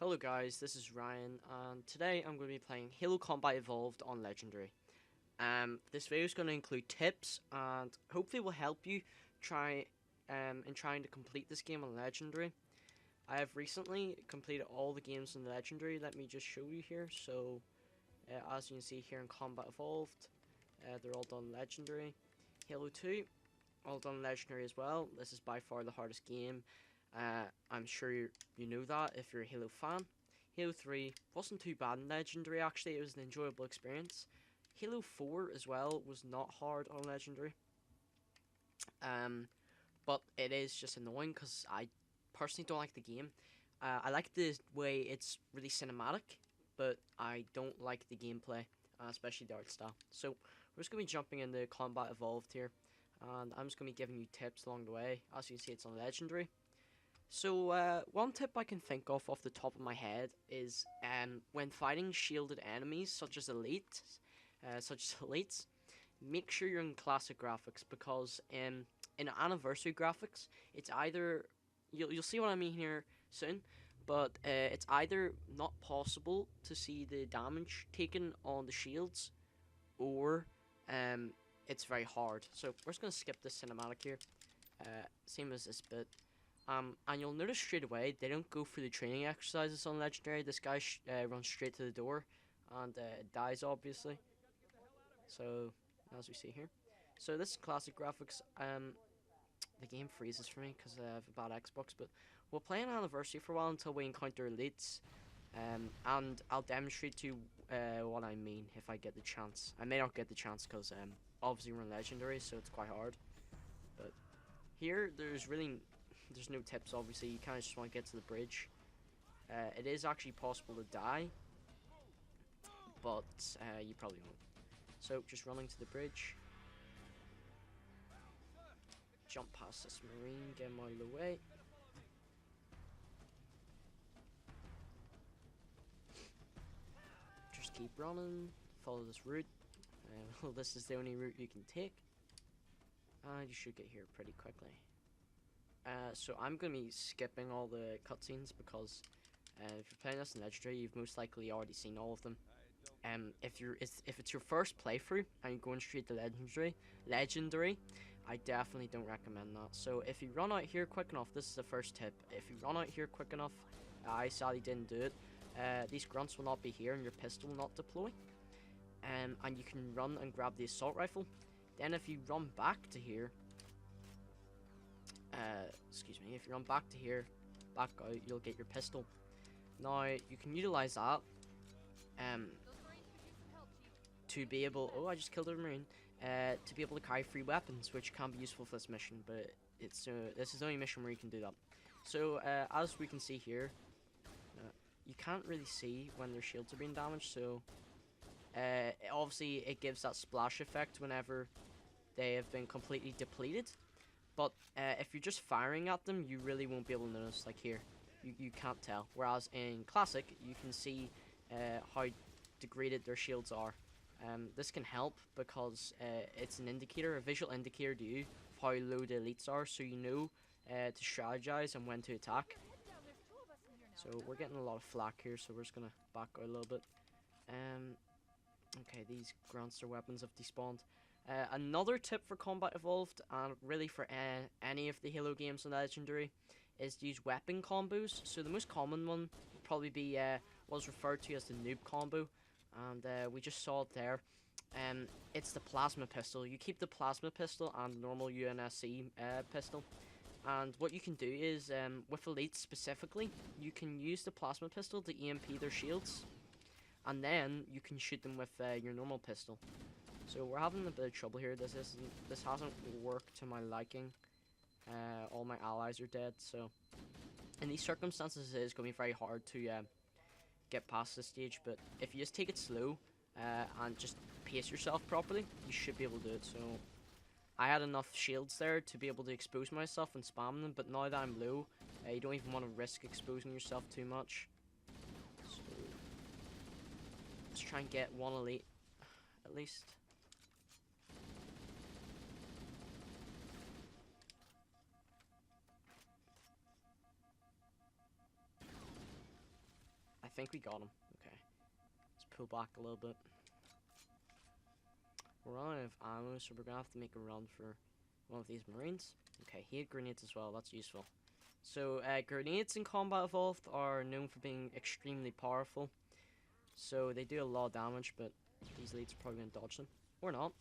Hello guys, this is Ryan, and today I'm going to be playing Halo Combat Evolved on Legendary. This video is going to include tips and hopefully will help you in trying to complete this game on Legendary. I have recently completed all the games on Legendary. Let me just show you here. So, as you can see here in Combat Evolved, they're all done Legendary. Halo 2, all done Legendary as well. This is by far the hardest game. I'm sure you know that if you're a Halo fan. Halo 3 wasn't too bad in Legendary actually, it was an enjoyable experience. Halo 4 as well was not hard on Legendary. But it is just annoying because I personally don't like the game. I like the way it's really cinematic, but I don't like the gameplay, especially the art style. So we're just going to be jumping into Combat Evolved here, and I'm just going to be giving you tips along the way. As you can see, it's on Legendary. So, one tip I can think of off the top of my head is when fighting shielded enemies, such as elites, make sure you're in classic graphics because in anniversary graphics, it's either you'll see what I mean here soon, but it's either not possible to see the damage taken on the shields, or it's very hard. So we're just gonna skip this cinematic here, same as this bit. And you'll notice straight away they don't go through the training exercises on Legendary. This guy runs straight to the door and dies, obviously. So, as we see here. So this is classic graphics. The game freezes for me because I have a bad Xbox, but we'll play an anniversary for a while until we encounter elites. And I'll demonstrate to you what I mean if I get the chance. I may not get the chance because obviously we're in Legendary, so it's quite hard. But here, there's no tips, obviously. You kind of just want to get to the bridge. It is actually possible to die, but you probably won't. So, just running to the bridge. Jump past this marine, get him out of the way. Just keep running, follow this route. Well, this is the only route you can take. And you should get here pretty quickly. So I'm going to be skipping all the cutscenes because if you're playing this in Legendary, you've most likely already seen all of them. If it's your first playthrough and you're going straight to Legendary, I definitely don't recommend that. So if you run out here quick enough, this is the first tip. If you run out here quick enough, I sadly didn't do it. These grunts will not be here and your pistol will not deploy. And you can run and grab the assault rifle. Then if you run back to here, if you run back to here, back out, you'll get your pistol. Now, you can utilize that to be able... Oh, I just killed a marine. To be able to carry 3 weapons, which can be useful for this mission, but this is the only mission where you can do that. So, as we can see here, you can't really see when their shields are being damaged, so... obviously, it gives that splash effect whenever they have been completely depleted. But if you're just firing at them, you really won't be able to notice. Like here, you can't tell. Whereas in Classic, you can see how degraded their shields are. This can help because it's an indicator, a visual indicator to you of how low the elites are, so you know to strategize and when to attack. So we're getting a lot of flak here, so we're just gonna back out a little bit. Okay, these grandster weapons have despawned. Another tip for Combat Evolved, and really for any of the Halo games on Legendary, is to use weapon combos. So the most common one would probably be what's referred to as the noob combo, and we just saw it there. It's the plasma pistol. You keep the plasma pistol and the normal UNSC pistol. And what you can do is, with elites specifically, you can use the plasma pistol to EMP their shields, and then you can shoot them with your normal pistol. So we're having a bit of trouble here. This hasn't worked to my liking. All my allies are dead, so in these circumstances it is going to be very hard to get past this stage. But if you just take it slow and just pace yourself properly, you should be able to do it. So I had enough shields there to be able to expose myself and spam them, but now that I'm low, you don't even want to risk exposing yourself too much. So let's try and get one elite at least. think we got him. Okay. Let's pull back a little bit. We're running out of ammo, so we're gonna have to make a run for one of these Marines. Okay, he had grenades as well, that's useful. So, grenades in Combat Evolved are known for being extremely powerful. So, they do a lot of damage, but these elites are probably gonna dodge them. Or not.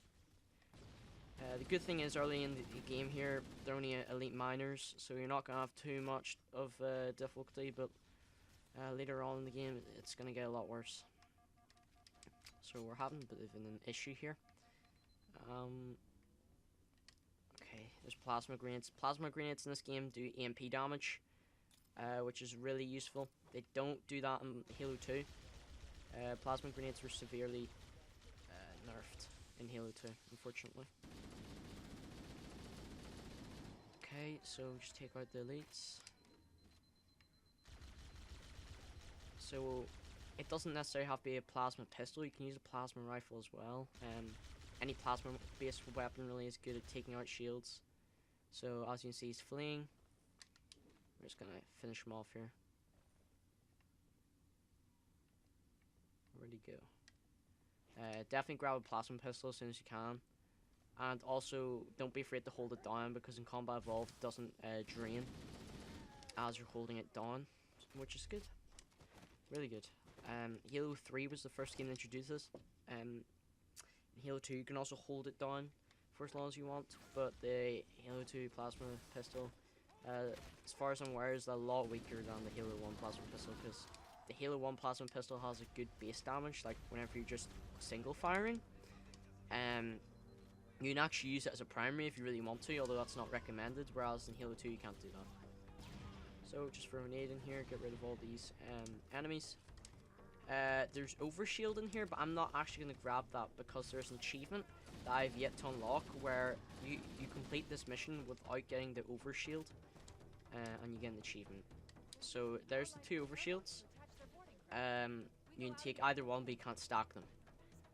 The good thing is, early in the game here, they're only elite miners, so you're not gonna have too much of difficulty, but later on in the game, it's gonna get a lot worse. So, we're having a bit of an issue here. Okay, there's plasma grenades. Plasma grenades in this game do EMP damage, which is really useful. They don't do that in Halo 2. Plasma grenades were severely nerfed in Halo 2, unfortunately. Okay, so just take out the elites. So, it doesn't necessarily have to be a plasma pistol, you can use a plasma rifle as well. Any plasma-based weapon really is good at taking out shields. So, as you can see, he's fleeing. We're just gonna finish him off here. Where'd he go? Definitely grab a plasma pistol as soon as you can. And also, don't be afraid to hold it down, because in Combat Evolved it doesn't drain as you're holding it down, which is good. Really good. Halo 3 was the first game that introduced this. In Halo 2 you can also hold it down for as long as you want, but the Halo 2 plasma pistol, as far as I'm aware, is a lot weaker than the Halo 1 plasma pistol, because the Halo 1 plasma pistol has a good base damage, like whenever you're just single firing. You can actually use it as a primary if you really want to, although that's not recommended, whereas in Halo 2 you can't do that. So just throw a grenade in here, get rid of all these enemies. There's overshield in here, but I'm not actually going to grab that because there's an achievement that I've yet to unlock where you complete this mission without getting the overshield, and you get an achievement. So there's the 2 overshields. You can take either one, but you can't stack them.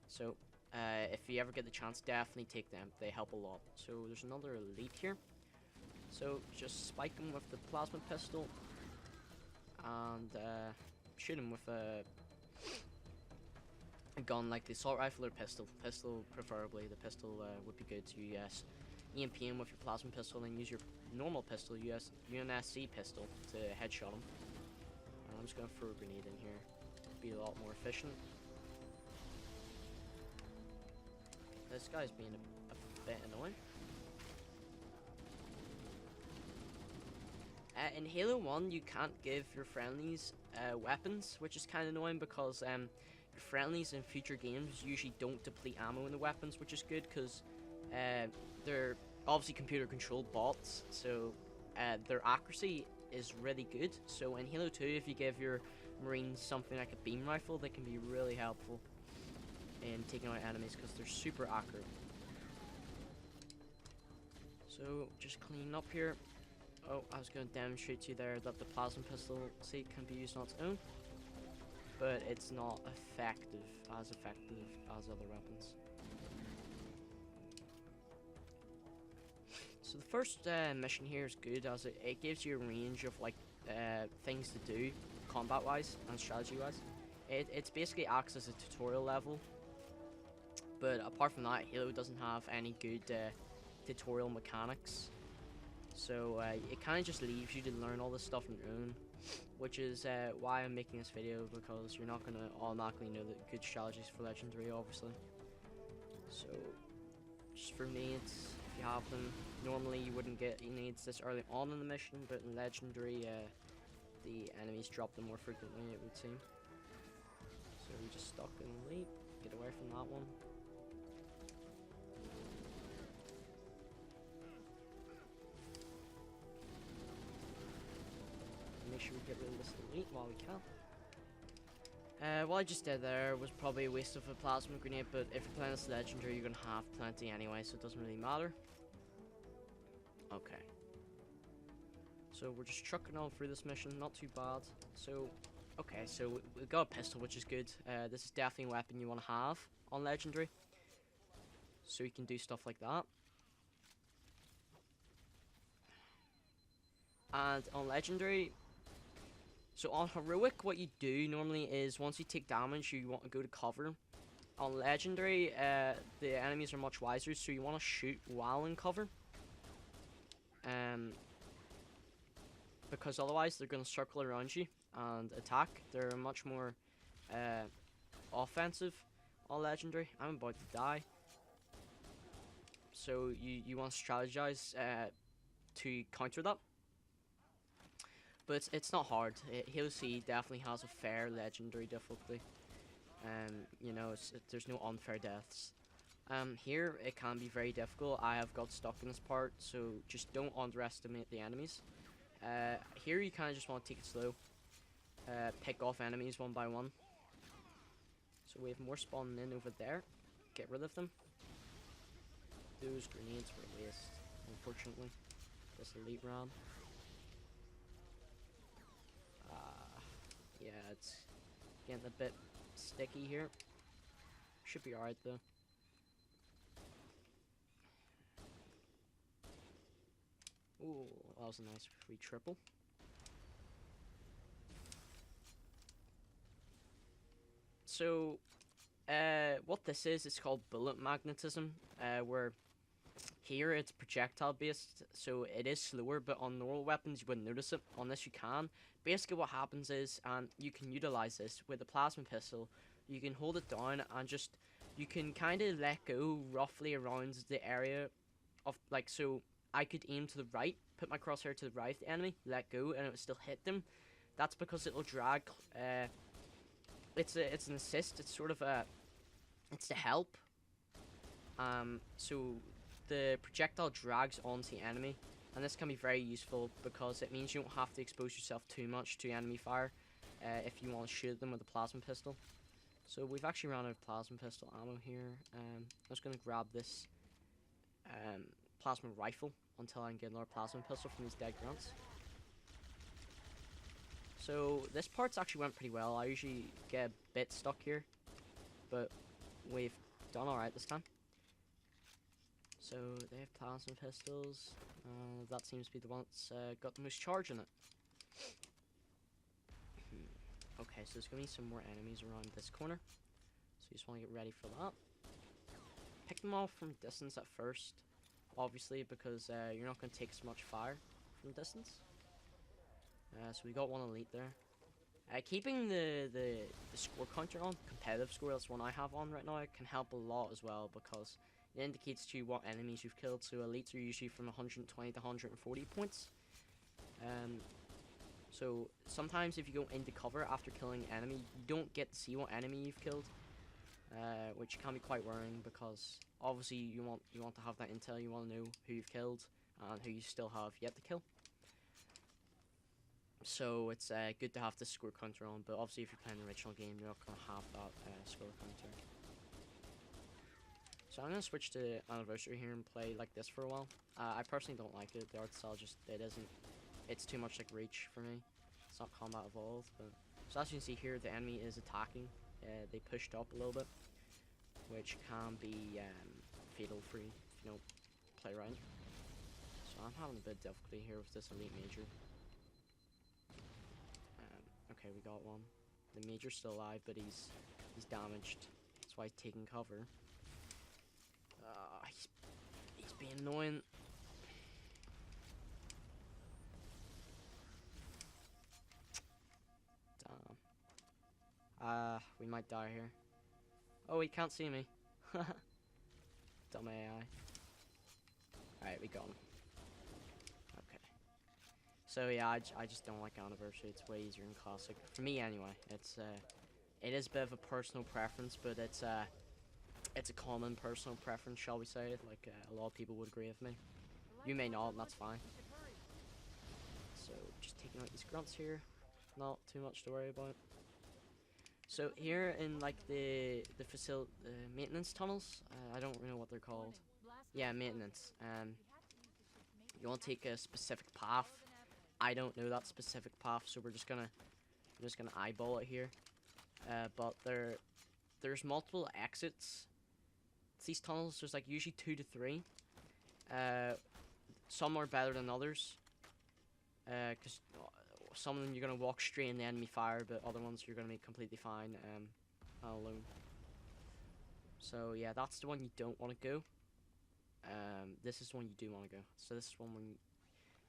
So if you ever get the chance, definitely take them. They help a lot. So there's another elite here. So just spike him with the plasma pistol and shoot him with a gun like the assault rifle or pistol. Pistol preferably. The pistol would be good to EMP him with your plasma pistol, and use your normal pistol, UNSC pistol, to headshot him. And I'm just gonna throw a grenade in here. Be a lot more efficient. This guy's being a bit annoying. In Halo 1, you can't give your friendlies weapons, which is kind of annoying because your friendlies in future games usually don't deplete ammo in the weapons, which is good because they're obviously computer-controlled bots, so their accuracy is really good. So in Halo 2, if you give your Marines something like a beam rifle, they can be really helpful in taking out enemies because they're super accurate. So just clean up here. Oh, I was going to demonstrate to you there that the plasma pistol, see, can be used on its own, but it's not effective as other weapons. So the first mission here is good as it gives you a range of like things to do combat wise and strategy wise. It's basically acts as a tutorial level, but apart from that, Halo doesn't have any good tutorial mechanics. So it kind of just leaves you to learn all this stuff on your own, which is why I'm making this video, because you're not going to automatically know the good strategies for Legendary, obviously. So just for me, it's, if you have them, normally you wouldn't get needs this early on in the mission, but in Legendary the enemies drop them more frequently, it would seem. So we just stuck in the lead, get away from that one. Make sure we get rid of this elite while we can. What I just did there was probably a waste of a plasma grenade, but if you're playing this Legendary, you're gonna have plenty anyway, so it doesn't really matter. Okay. So we're just trucking on through this mission, not too bad. So, okay, so we've got a pistol, which is good. This is definitely a weapon you want to have on Legendary, so you can do stuff like that. And on Legendary, So on heroic, what you do normally is once you take damage, you want to go to cover. On legendary, the enemies are much wiser, so you want to shoot while in cover. Because otherwise they're going to circle around you and attack. They're much more offensive on legendary. I'm about to die. So you want to strategize to counter that. But it's not hard. Halo C definitely has a fair legendary difficulty. You know, there's no unfair deaths. Here it can be very difficult. I have got stuck in this part, so just don't underestimate the enemies. Here you kind of just want to take it slow. Pick off enemies one by one. So we have more spawning in over there. Get rid of them. Those grenades were a waste, unfortunately. This elite ram. Yeah, it's getting a bit sticky here. Should be alright though. Ooh, that was a nice free triple. So, what this is, it's called bullet magnetism, where here it's projectile based, so it is slower, but on normal weapons you wouldn't notice it. On this you can. Basically what happens is, and you can utilize this with a plasma pistol, you can hold it down and just, you can kind of let go roughly around the area of, like, so I could aim to the right, put my crosshair to the right of the enemy, let go, and it would still hit them. That's because it'll drag, it's an assist, it's sort of a, it's to help. So the projectile drags onto the enemy, and this can be very useful because it means you don't have to expose yourself too much to enemy fire if you want to shoot them with a plasma pistol. So we've actually run out of plasma pistol ammo here. I'm just going to grab this plasma rifle until I can get another plasma pistol from these dead grunts. So this part's actually went pretty well. I usually get a bit stuck here, but we've done alright this time. So they have plasma pistols. That seems to be the one that's got the most charge in it. Okay, so there's going to be some more enemies around this corner. So you just want to get ready for that. Pick them off from distance at first, obviously, because you're not going to take as much fire from distance. So we got one elite there. Keeping the score counter on, competitive score, that's one I have on right now, can help a lot as well, because it indicates to you what enemies you've killed. So elites are usually from 120 to 140 points. So sometimes if you go into cover after killing an enemy, you don't get to see what enemy you've killed, which can be quite worrying, because obviously you want to have that intel. You want to know who you've killed and who you still have yet to kill. So it's good to have this score counter on, but obviously if you're playing the original game, you're not going to have that score counter. So I'm going to switch to Anniversary here and play like this for a while. I personally don't like it. The art style just, it's too much like Reach for me. It's not combat evolved, but... So as you can see here, the enemy is attacking. They pushed up a little bit, which can be fatal for you if you don't play around. So I'm having a bit of difficulty here with this Elite Major. Okay, we got one. The Major's still alive, but he's damaged. That's why he's taking cover. He's being annoying. Damn. We might die here. Oh, he can't see me. Dumb AI. Alright, we got him. Okay. So yeah, I just don't like Anniversary. It's way easier in Classic. For me anyway. It is a bit of a personal preference, but it's a common personal preference, shall we say. Like, a lot of people would agree with me. You may not, and that's fine. So, just taking out these grunts here. Not too much to worry about. So, here in, like, the maintenance tunnels, I don't really know what they're called. Yeah, maintenance. You want to take a specific path. I don't know that specific path, so I'm just gonna eyeball it here. But there's multiple exits. These tunnels, there's like usually 2 to 3. Some are better than others. Because some of them you're gonna walk straight in the enemy fire, but other ones you're gonna be completely fine alone. So yeah, that's the one you don't want to go. This is the one you do want to go. So this is one when you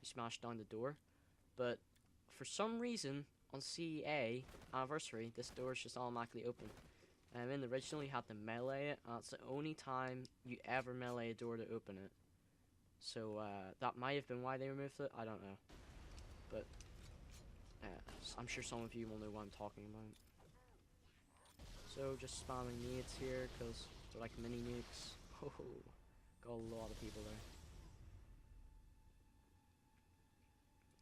smash down the door, but for some reason on CA Anniversary, this door is just automatically open. In the original, you had to melee it, and it's the only time you ever melee a door to open it. So that might have been why they removed it. I don't know, but I'm sure some of you will know what I'm talking about. So just spamming nades here because they're like mini nukes. Oh, got a lot of people there.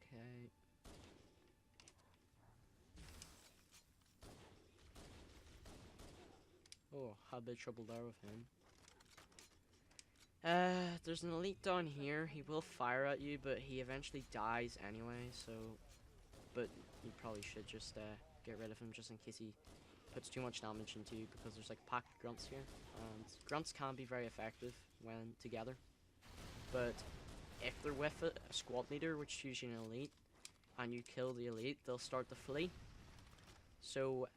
Okay. Oh, had a bit of trouble there with him. There's an elite down here. He will fire at you, but he eventually dies anyway, so... But you probably should just get rid of him just in case he puts too much damage into you, because there's like a pack of grunts here. And grunts can be very effective when together. But if they're with a squad leader, which is usually an elite, and you kill the elite, they'll start to flee. So,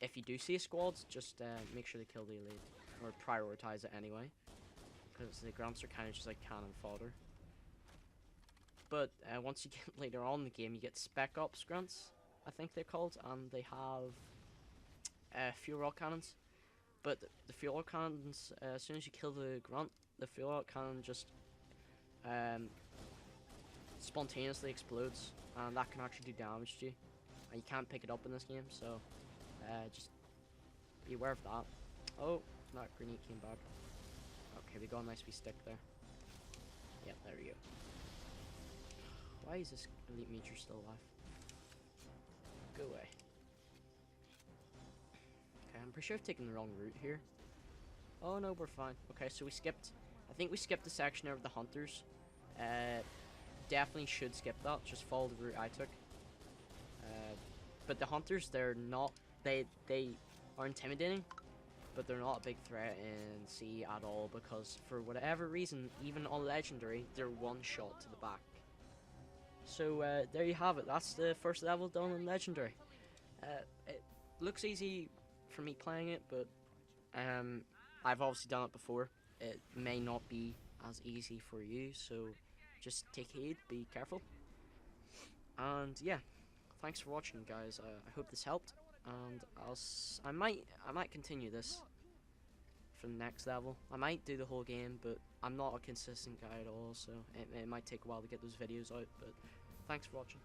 if you do see a squad, just make sure to kill the elite, or prioritize it anyway, because the grunts are kind of just like cannon fodder. But once you get later on in the game, you get Spec Ops grunts, I think they're called, and they have fuel rod cannons. But the fuel rod cannons, as soon as you kill the grunt, the fuel rod cannon just spontaneously explodes, and that can actually do damage to you. And you can't pick it up in this game, so just be aware of that. Oh, that grenade came back. Okay, we got a nice wee stick there. Yep, there we go. Why is this elite meteor still alive? Go away. Okay, I'm pretty sure I've taken the wrong route here. Oh no, we're fine. Okay, so we skipped. I think we skipped the section over the hunters. Definitely should skip that. Just follow the route I took. But the hunters, they're not. They are intimidating, but they're not a big threat in C at all, because for whatever reason, even on Legendary, they're one shot to the back. So there you have it. That's the first level done in Legendary. It looks easy for me playing it, but I've obviously done it before. It may not be as easy for you, so just take heed, be careful. And yeah, thanks for watching, guys. I hope this helped, and I might continue this for the next level. I might do the whole game, but I'm not a consistent guy at all, so it might take a while to get those videos out. But thanks for watching.